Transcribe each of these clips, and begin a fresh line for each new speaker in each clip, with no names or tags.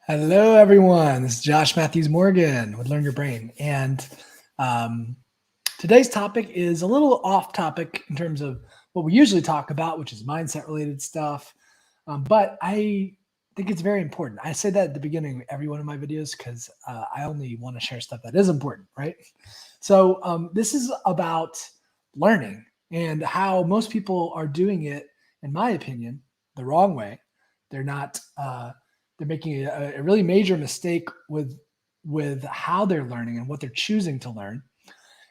Hello, everyone. This is Josh Matthews Morgan with Learn Your Brain. And um, today's topic is a little off topic in terms of what we usually talk about, which is mindset related stuff. But I think it's very important. I say that at the beginning of every one of my videos because I only want to share stuff that is important, right? So this is about learning and how most people are doing it, in my opinion, the wrong way. They're not. They're making a really major mistake with how they're learning and what they're choosing to learn.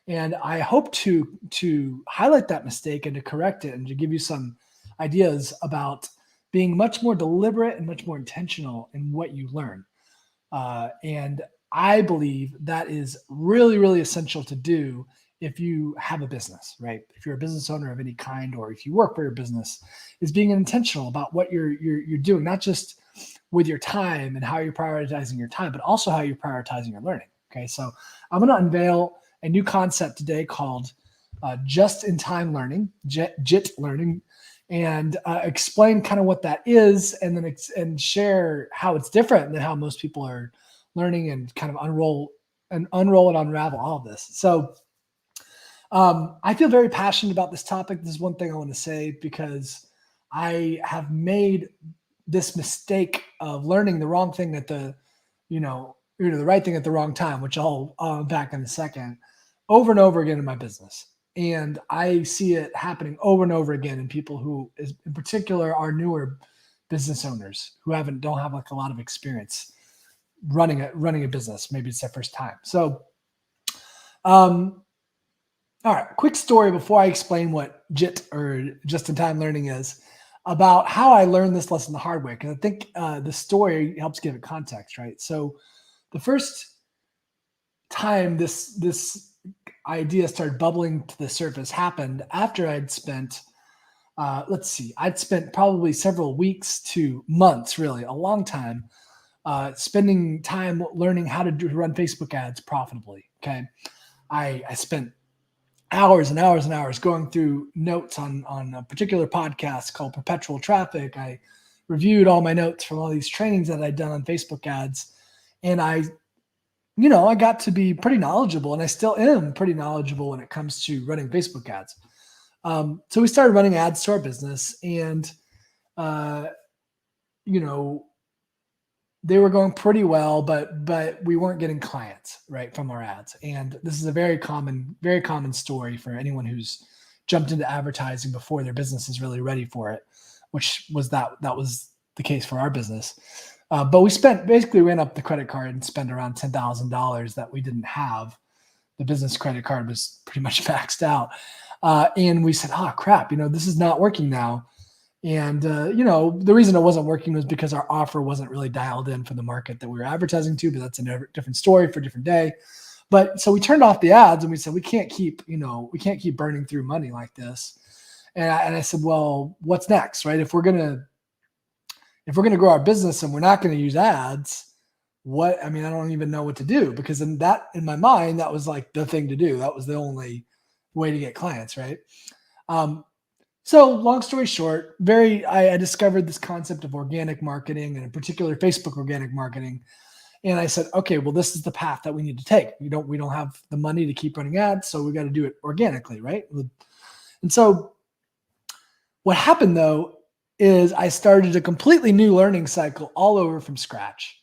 And I hope to highlight that mistake and to correct it and to give you some ideas about being much more deliberate and much more intentional in what you learn. And I believe that is really, really essential to do if you have a business, right? If you're a business owner of any kind, or if you work for your business, is being intentional about what you're doing, not just with your time and how you're prioritizing your time, but also how you're prioritizing your learning. Okay, so I'm going to unveil a new concept today called just-in-time learning, JIT Learning, and explain kind of what that is, and then and share how it's different than how most people are learning, and kind of unroll and unravel all of this. So I feel very passionate about this topic. This is one thing I want to say because I have made this mistake of learning the wrong thing at the right thing at the wrong time, which I'll unpack in a second, over and over again in my business. And I see it happening over and over again in people who, in particular, are newer business owners who don't have like a lot of experience running a business. Maybe it's their first time. So, all right, quick story before I explain what JIT, or just-in-time learning, is, about how I learned this lesson the hard way, because I think the story helps give it context, right? So the first time this idea started bubbling to the surface happened after I'd spent, I'd spent probably several weeks to months, really, a long time, spending time learning how to run Facebook ads profitably, okay? I spent hours and hours and hours going through notes on a particular podcast called Perpetual Traffic. I reviewed all my notes from all these trainings that I'd done on Facebook ads. And I got to be pretty knowledgeable, and I still am pretty knowledgeable when it comes to running Facebook ads. So we started running ads to our business, and, they were going pretty well, but we weren't getting clients, right, from our ads. And this is a very common story for anyone who's jumped into advertising before their business is really ready for it, which was that was the case for our business. But we basically ran up the credit card and spent around $10,000 that we didn't have. The business credit card was pretty much maxed out. And we said, oh, crap, this is not working now. And, the reason it wasn't working was because our offer wasn't really dialed in for the market that we were advertising to, but that's a different story for a different day. But so we turned off the ads, and we said, we can't keep burning through money like this. And I said, well, what's next, right? If we're going to grow our business and we're not going to use ads, I don't even know what to do, because in my mind, that was like the thing to do. That was the only way to get clients, right? So long story short, I discovered this concept of organic marketing, and in particular Facebook organic marketing. And I said, okay, well, this is the path that we need to take. We don't have the money to keep running ads, so we got to do it organically, right? And so what happened, though, is I started a completely new learning cycle all over from scratch.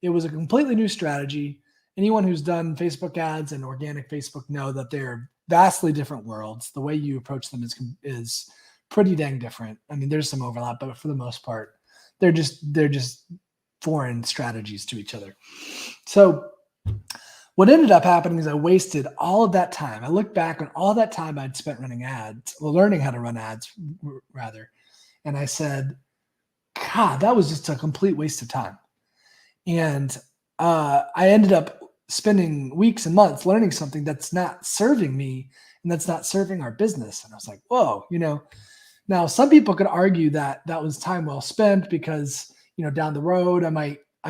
It was a completely new strategy. Anyone who's done Facebook ads and organic Facebook know that they're vastly different worlds. The way you approach them is pretty dang different. I mean, there's some overlap, but for the most part, they're just foreign strategies to each other. So what ended up happening is I wasted all of that time. I looked back on all that time I'd spent running ads, learning how to run ads, rather. And I said, God, that was just a complete waste of time. And I ended up spending weeks and months learning something that's not serving me and that's not serving our business. And I was like, whoa, now some people could argue that that was time well spent, because, down the road, I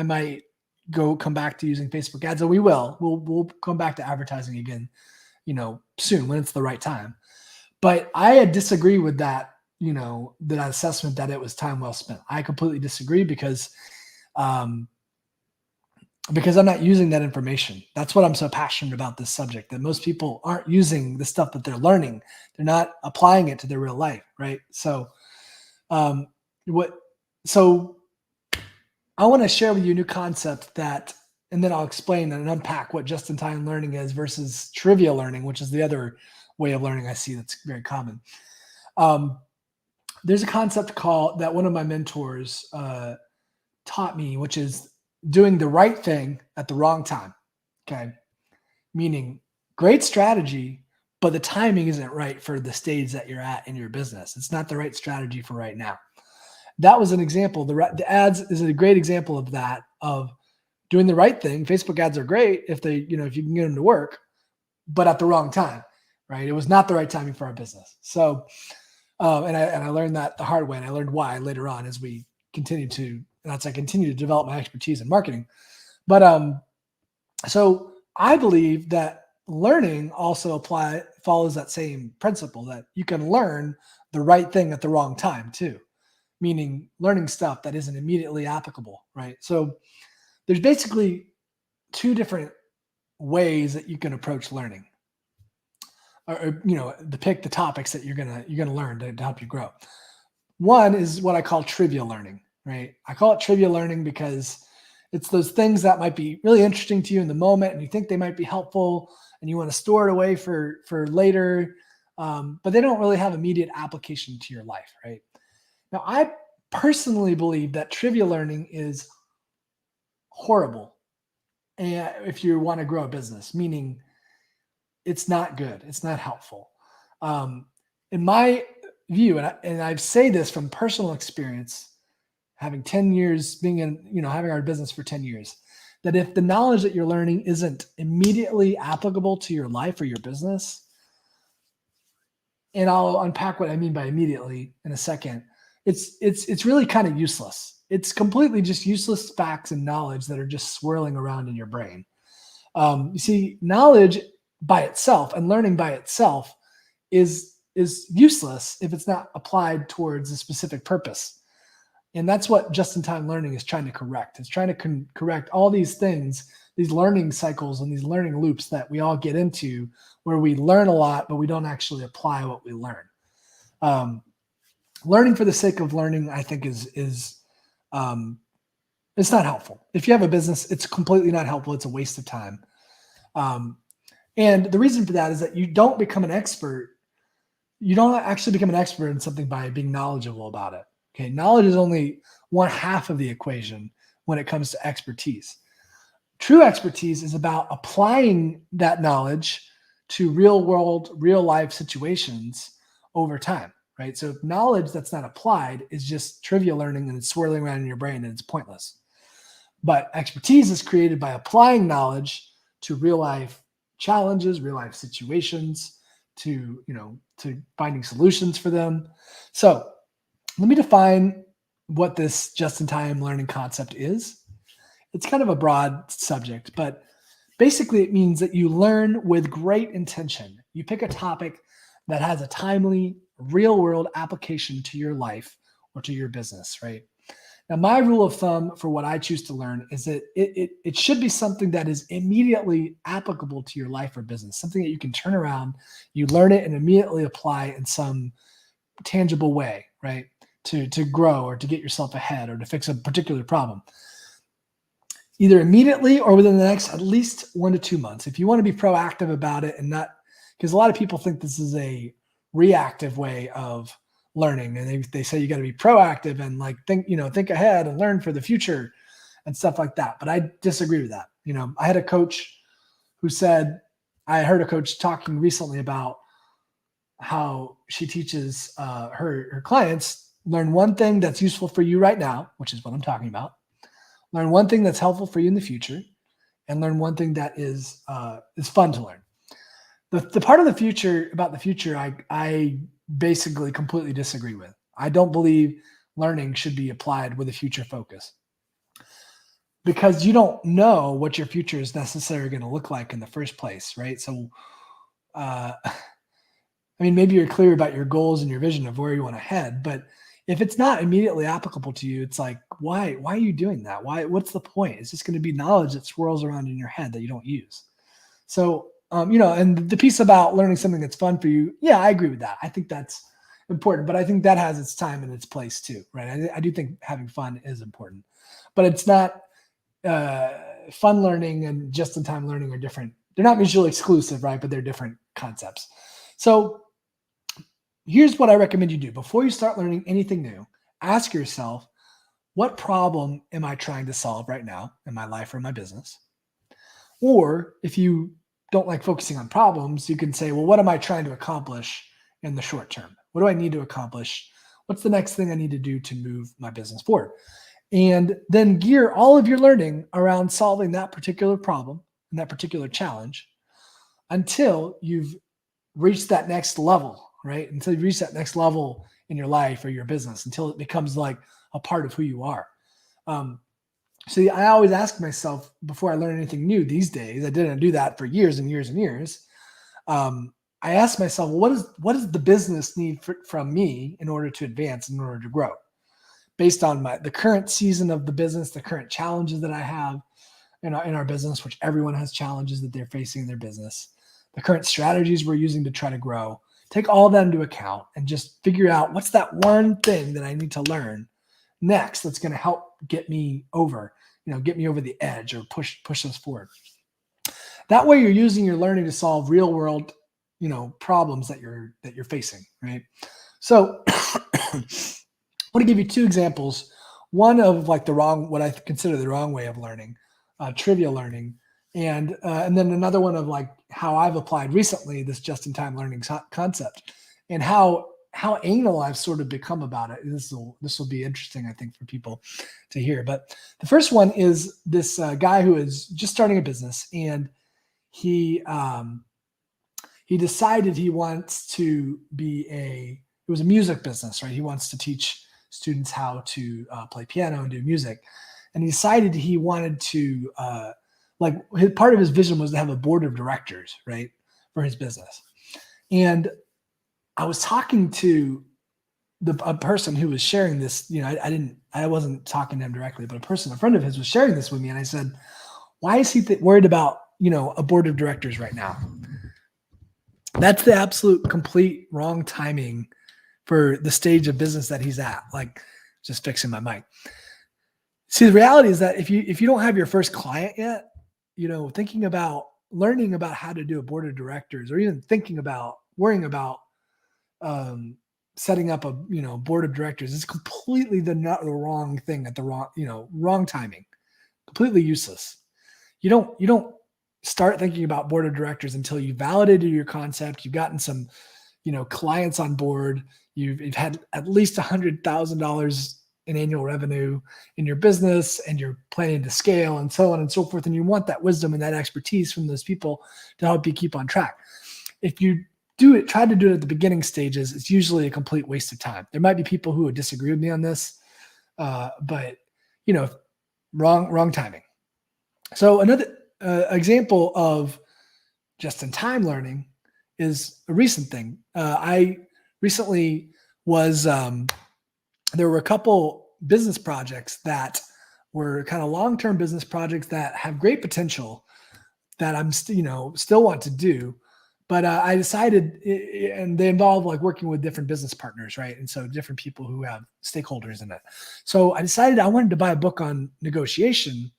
might come back to using Facebook ads, and we'll come back to advertising again, soon when it's the right time. But I disagree with that, that assessment that it was time well spent. I completely disagree, because because I'm not using that information. That's what I'm so passionate about this subject, that most people aren't using the stuff that they're learning. They're not applying it to their real life, right? So, um, what, so I want to share with you a new concept that, and then I'll explain and unpack what just-in-time learning is versus trivia learning, which is the other way of learning I see that's very common. Um, there's a concept called that one of my mentors taught me, which is doing the right thing at the wrong time. Okay. Meaning great strategy, but the timing isn't right for the stage that you're at in your business. It's not the right strategy for right now. That was an example. The ads is a great example of that, of doing the right thing. Facebook ads are great if they, if you can get them to work, but at the wrong time, right? It was not the right timing for our business. So, and I learned that the hard way, and I learned why later on as we continue to, as I continue to develop my expertise in marketing. But so I believe that learning also follows that same principle, that you can learn the right thing at the wrong time too, meaning learning stuff that isn't immediately applicable, right? So there's basically two different ways that you can approach learning, or depict the topics that you're gonna learn to help you grow. One is what I call trivia learning, right? I call it trivia learning because it's those things that might be really interesting to you in the moment, and you think they might be helpful, and you want to store it away for later, but they don't really have immediate application to your life, right? Now, I personally believe that trivia learning is horrible, and if you want to grow a business, meaning it's not good, it's not helpful. In my view, and I say this from personal experience, having 10 years being in, having our business for 10 years, that if the knowledge that you're learning isn't immediately applicable to your life or your business, and I'll unpack what I mean by immediately in a second, it's really kind of useless. It's completely just useless facts and knowledge that are just swirling around in your brain. You see, knowledge by itself and learning by itself is useless if it's not applied towards a specific purpose. And that's what just-in-time learning is trying to correct. It's trying to correct all these things, these learning cycles and these learning loops that we all get into, where we learn a lot, but we don't actually apply what we learn. Learning for the sake of learning, I think, is it's not helpful. If you have a business, it's completely not helpful. It's a waste of time. And the reason for that is that you don't become an expert. You don't actually become an expert in something by being knowledgeable about it. Okay, knowledge is only one half of the equation when it comes to expertise. True expertise is about applying that knowledge to real world, real life situations over time, right? So knowledge that's not applied is just trivia learning, and it's swirling around in your brain and it's pointless. But expertise is created by applying knowledge to real life challenges, real life situations, to finding solutions for them. So let me define what this just-in-time learning concept is. It's kind of a broad subject, but basically it means that you learn with great intention. You pick a topic that has a timely, real-world application to your life or to your business, right? Now, my rule of thumb for what I choose to learn is that it should be something that is immediately applicable to your life or business, something that you can turn around, you learn it and immediately apply in some tangible way, right? To grow or to get yourself ahead or to fix a particular problem, either immediately or within the next at least 1 to 2 months. If you want to be proactive about it, and not, because a lot of people think this is a reactive way of learning, and they say you got to be proactive and like think ahead and learn for the future and stuff like that. But I disagree with that. I had a coach who said, I heard a coach talking recently about how she teaches her clients, learn one thing that's useful for you right now, which is what I'm talking about. Learn one thing that's helpful for you in the future, and learn one thing that is fun to learn. The part of the future about the future, I basically completely disagree with. I don't believe learning should be applied with a future focus, because you don't know what your future is necessarily going to look like in the first place, right? So, maybe you're clear about your goals and your vision of where you want to head, but If it's not immediately applicable to you, it's like, why are you doing that? What's the point? It's just going to be knowledge that swirls around in your head that you don't use. So, and the piece about learning something that's fun for you, yeah, I agree with that. I think that's important, but I think that has its time and its place too, right? I do think having fun is important, but it's not fun learning and just-in-time learning are different. They're not mutually exclusive, right? But they're different concepts. So here's what I recommend you do. Before you start learning anything new, ask yourself, what problem am I trying to solve right now in my life or my business? Or if you don't like focusing on problems, you can say, well, what am I trying to accomplish in the short term? What do I need to accomplish? What's the next thing I need to do to move my business forward? And then gear all of your learning around solving that particular problem and that particular challenge until you've reached that next level, right? Until you reach that next level in your life or your business, until it becomes like a part of who you are. So I always ask myself before I learn anything new these days, I didn't do that for years and years and years. I ask myself, well, what does the business need from me in order to advance, in order to grow? Based on the current season of the business, the current challenges that I have in our business, which everyone has challenges that they're facing in their business, the current strategies we're using to try to grow, take all of that into account and just figure out what's that one thing that I need to learn next that's going to help get me over the edge or push us forward. That way you're using your learning to solve real world, problems that you're facing, right? So I want to give you two examples. One of like what I consider the wrong way of learning, trivia learning, and then another one of like how I've applied recently this just-in-time learning concept, and how anal I've sort of become about it. This will be interesting, I think, for people to hear. But the first one is this guy who is just starting a business, and he decided he wants to it was a music business, right? He wants to teach students how to play piano and do music. And he decided he wanted to, part of his vision was to have a board of directors, right, for his business. And I was talking to a person who was sharing this, I wasn't talking to him directly, but a friend of his was sharing this with me. And I said, why is he worried about, a board of directors right now? That's the absolute complete wrong timing for the stage of business that he's at. Like, just fixing my mic. See, the reality is that if you don't have your first client yet, thinking about learning about how to do a board of directors, or even worrying about setting up a board of directors is completely the wrong thing at the wrong timing. Completely useless. You don't start thinking about board of directors until you validated your concept, you've gotten some clients on board, you've had at least $100,000 in annual revenue in your business, and you're planning to scale and so on and so forth. And you want that wisdom and that expertise from those people to help you keep on track. If you try to do it at the beginning stages, it's usually a complete waste of time. There might be people who would disagree with me on this, but wrong timing. So another example of just-in-time learning is a recent thing. I recently was, there were a couple business projects that were kind of long-term business projects that have great potential that I'm still want to do. But I decided, and they involve like working with different business partners, right? And so different people who have stakeholders in it. So I decided I wanted to buy a book on negotiation,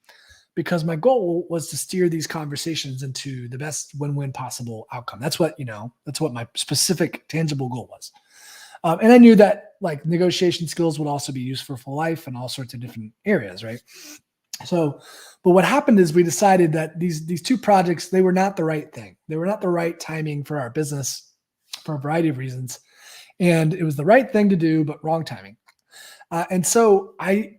because my goal was to steer these conversations into the best win-win possible outcome. That's what my specific tangible goal was. And I knew that like negotiation skills would also be useful for life and all sorts of different areas, right? So, but what happened is we decided that these two projects, they were not the right thing. They were not the right timing for our business for a variety of reasons. And it was the right thing to do, but wrong timing. And so I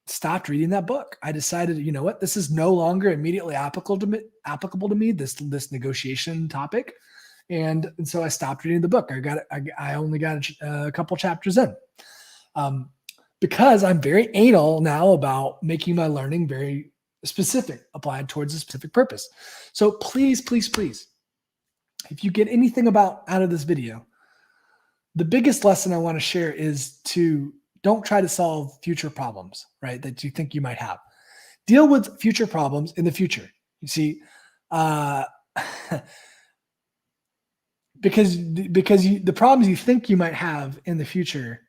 stopped reading that book. I decided, you know what, this is no longer immediately applicable to me, this negotiation topic. And so I stopped reading the book. I only got a couple chapters in, because I'm very anal now about making my learning very specific, applied towards a specific purpose. So please, please, please, if you get anything out of this video, the biggest lesson I want to share is to don't try to solve future problems, right? That you think you might have. Deal with future problems in the future. You see, uh, because the problems you think you might have in the future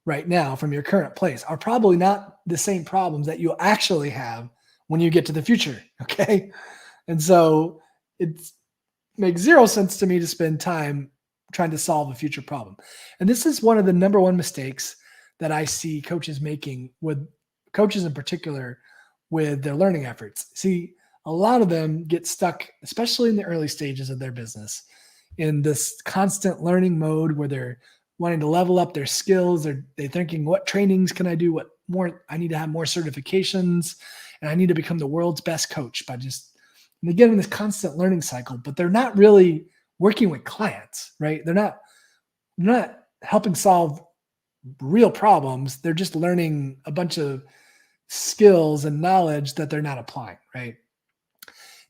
right now from your current place are probably not the same problems that you'll actually have when you get to the future. Okay. And so it makes zero sense to me to spend time trying to solve a future problem. And this is one of the number one mistakes that I see coaches making, with coaches in particular, with their learning efforts. See, a lot of them get stuck, especially in the early stages of their business, in this constant learning mode where they're wanting to level up their skills. They're thinking, what trainings can I do? What more? I need to have more certifications, and I need to become the world's best coach by just, and they get in this constant learning cycle, but they're not really working with clients, right? They're not helping solve real problems. They're just learning a bunch of skills and knowledge that they're not applying, right?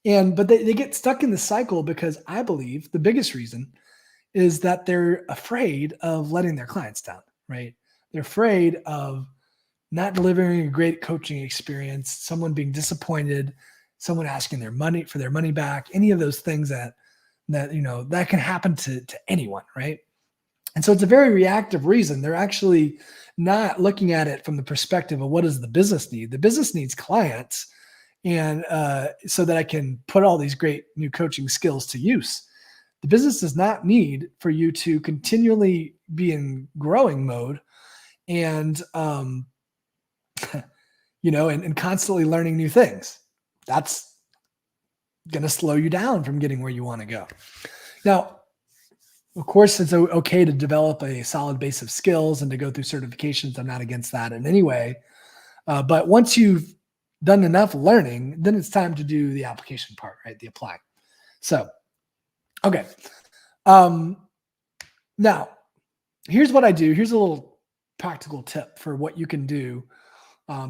But they get stuck in the cycle because I believe the biggest reason is that they're afraid of letting their clients down, right? They're afraid of not delivering a great coaching experience, someone being disappointed, someone asking their money back, any of those things that that can happen to anyone, right? And so it's a very reactive reason. They're actually not looking at it from the perspective of what does the business need. The business needs clients, and so that I can put all these great new coaching skills to use. The business does not need for you to continually be in growing mode and and constantly learning new things. That's going to slow you down from getting where you want to go. Now, of course, it's okay to develop a solid base of skills and to go through certifications. I'm not against that in any way. But once you've done enough learning, then it's time to do the application part, right? The applying. So, okay. Now, here's what I do. Here's a little practical tip for what you can do,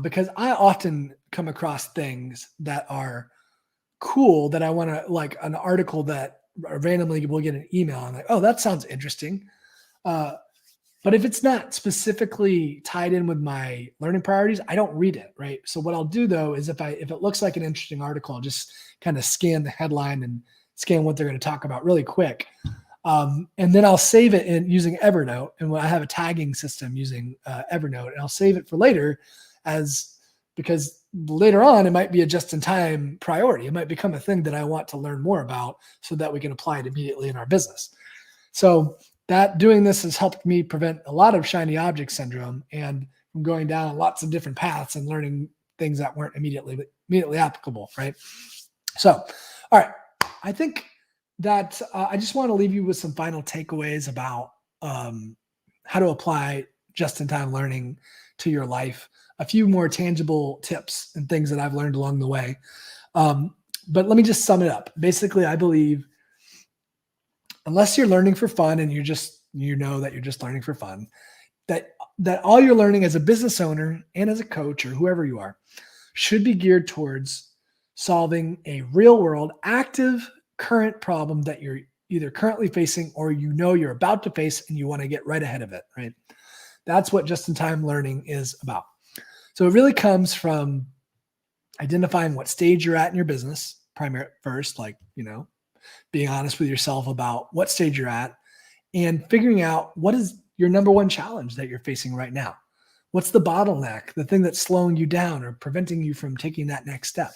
because I often come across things that are cool that I want to, like an article that randomly will get an email. I'm like, oh, that sounds interesting. But if it's not specifically tied in with my learning priorities, I don't read it, right? So what I'll do though is if it looks like an interesting article, I'll just kind of scan the headline and scan what they're going to talk about really quick. And then I'll save it using Evernote. And I have a tagging system using Evernote, and I'll save it for later because later on, it might be a just-in-time priority. It might become a thing that I want to learn more about so that we can apply it immediately in our business. So that doing this has helped me prevent a lot of shiny object syndrome and from going down lots of different paths and learning things that weren't immediately applicable, right? So, all right. I think that I just want to leave you with some final takeaways about how to apply just-in-time learning to your life. A few more tangible tips and things that I've learned along the way. But let me just sum it up. Basically, I believe unless you're learning for fun and you know that you're just learning for fun, that all you're learning as a business owner and as a coach or whoever you are should be geared towards solving a real world, active, current problem that you're either currently facing or you're about to face and you want to get right ahead of it, right? That's what just-in-time learning is about. So it really comes from identifying what stage you're at in your business, first, like, being honest with yourself about what stage you're at and figuring out what is your number one challenge that you're facing right now. What's the bottleneck, the thing that's slowing you down or preventing you from taking that next step?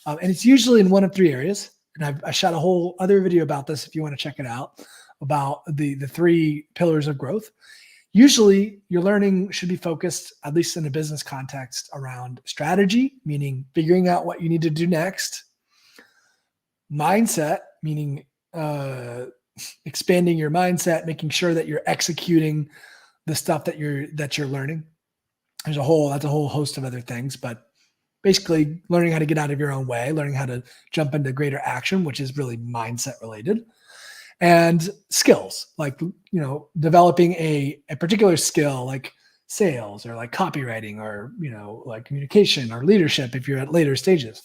And it's usually in one of three areas. And I shot a whole other video about this if you want to check it out, about the 3 pillars of growth. Usually your learning should be focused, at least in a business context, around strategy, meaning figuring out what you need to do next. Mindset, meaning expanding your mindset, making sure that you're executing the stuff that you're learning. That's a whole host of other things, but basically learning how to get out of your own way, learning how to jump into greater action, which is really mindset related. And skills, like, developing a particular skill like sales or like copywriting or, like communication or leadership if you're at later stages.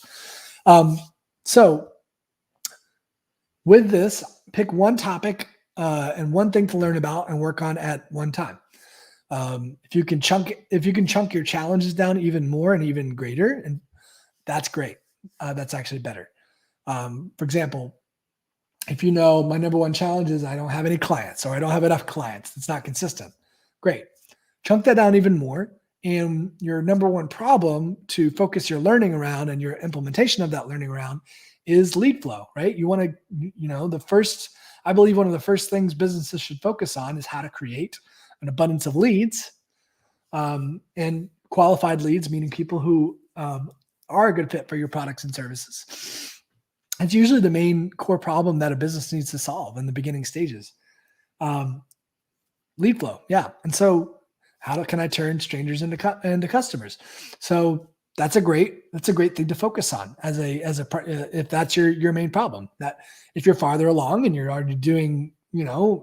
So with this, pick one topic and one thing to learn about and work on at one time. If you can chunk your challenges down even more and even greater, and that's great. That's actually better. For example, if you know my number one challenge is I don't have any clients or I don't have enough clients, it's not consistent. Great. Chunk that down even more. And your number one problem to focus your learning around and your implementation of that learning around is lead flow, right? You want to, I believe one of the first things businesses should focus on is how to create an abundance of leads, and qualified leads, meaning people who are a good fit for your products and services. It's usually the main core problem that a business needs to solve in the beginning stages. Lead flow. Yeah. And so how can I turn strangers into customers? So that's a great thing to focus on if that's your main problem. That if you're farther along and you're already doing,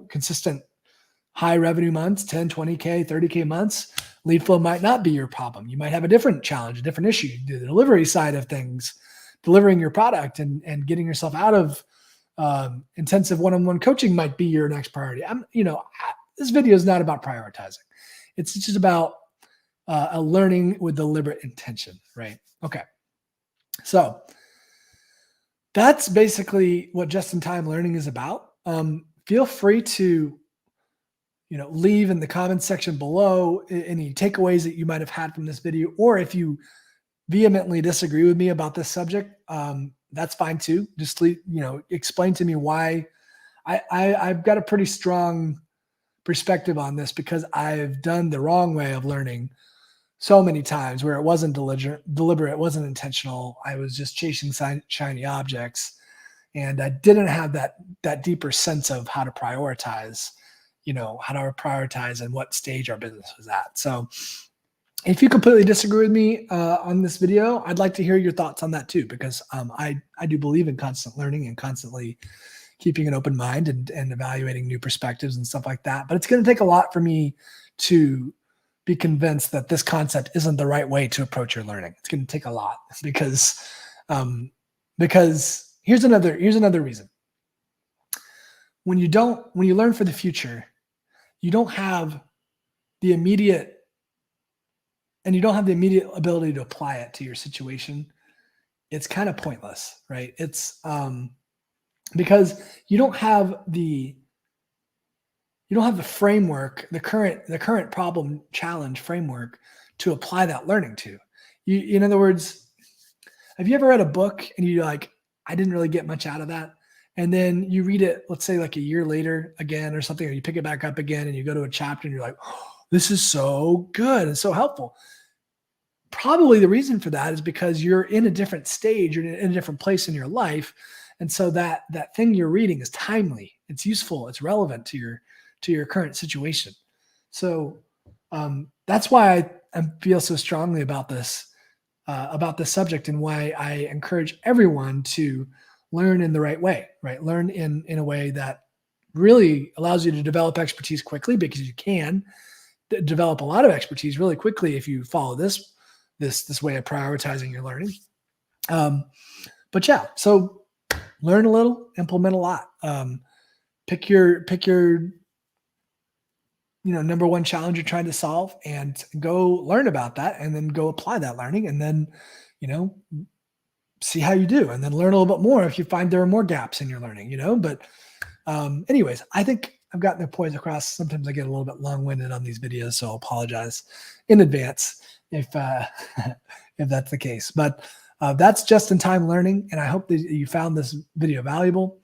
consistent high revenue months, 10, 20K, 30K months, lead flow might not be your problem. You might have a different challenge, a different issue. The delivery side of things, delivering your product and getting yourself out of intensive one-on-one coaching might be your next priority. This video is not about prioritizing. It's just about a learning with deliberate intention, right? Okay. So that's basically what just-in-time learning is about. Feel free to, leave in the comments section below any takeaways that you might have had from this video, or if you vehemently disagree with me about this subject, that's fine too. Just explain to me why. I've got a pretty strong perspective on this because I've done the wrong way of learning so many times where it wasn't deliberate, it wasn't intentional. I was just chasing shiny objects, and I didn't have that deeper sense of how to prioritize, and what stage our business was at. So if you completely disagree with me on this video, I'd like to hear your thoughts on that too, because I do believe in constant learning and constantly keeping an open mind and evaluating new perspectives and stuff like that. But it's going to take a lot for me to be convinced that this concept isn't the right way to approach your learning. It's going to take a lot because here's another reason. When you learn for the future, you don't have the immediate ability to apply it to your situation. It's kind of pointless, right? It's because you don't have the framework, the current problem challenge framework to apply that learning to. In other words, have you ever read a book and you're like, I didn't really get much out of that? And then you read it, let's say like a year later again or something, or you pick it back up again and you go to a chapter and you're like, oh, this is so good and so helpful. Probably the reason for that is because you're in a different stage, you're in a different place in your life. And so that thing you're reading is timely, it's useful, it's relevant to your current situation. So that's why I feel so strongly about this subject, and why I encourage everyone to learn in the right way, right? Learn in a way that really allows you to develop expertise quickly, because you can develop a lot of expertise really quickly if you follow this way of prioritizing your learning. But yeah, so learn a little, implement a lot. Pick your number one challenge you're trying to solve, and go learn about that, and then go apply that learning, and then see how you do, and then learn a little bit more if you find there are more gaps in your learning. But anyways, I think I've gotten the points across. Sometimes I get a little bit long-winded on these videos, so I'll apologize in advance if that's the case. But that's just-in-time learning, and I hope that you found this video valuable.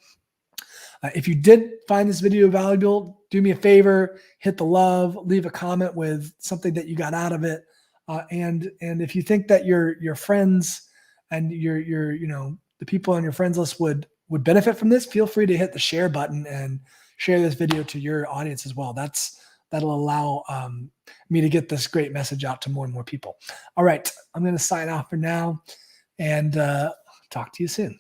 If you did find this video valuable, do me a favor, hit the love, leave a comment with something that you got out of it. And if you think that your friends and the people on your friends list would benefit from this, feel free to hit the share button and share this video to your audience as well. That'll allow me to get this great message out to more and more people. All right, I'm going to sign off for now, and talk to you soon.